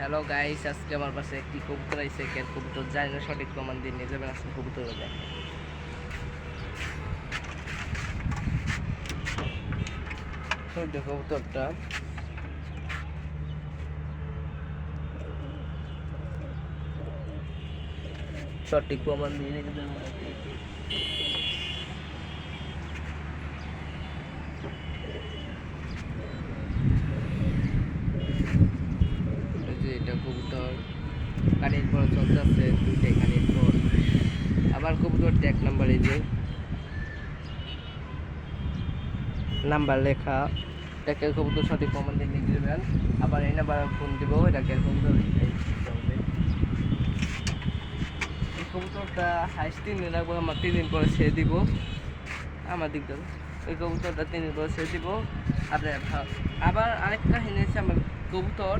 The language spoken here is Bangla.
হ্যালো গাইস, আজকে আমার পাশে একটি কবুতর আইছে। কেন কবুতর জানি না, সঠিক প্রমাণ দিয়ে নিয়ে যাবেন আজকে কবুতর দেখেন। কবুতরটা সঠিক প্রমাণ দিয়ে রেখে দেবেন। এটা কবুতর কানের পর চলতেছে, দুইটাই কানের পর। আবার কবুতরটা এক নাম্বার, এই যে নাম্বার লেখা। এটাকে কবুতর সঠিক প্রমাণ দিয়ে লিখে দেবেন। আবার এই নাম্বার ফোন দিব, এটাকে কবুতর এই কবুতরটা হাইস্ট 3 দিন রাখবো। আমার 3 দিন পরে ছেড়ে দিব। আমার দিক দিয়ে এই কবুতরটা 3 দিন পরে ছেড়ে দিব। আবার আরেকটা কাহিনী হচ্ছে, আমার কবুতর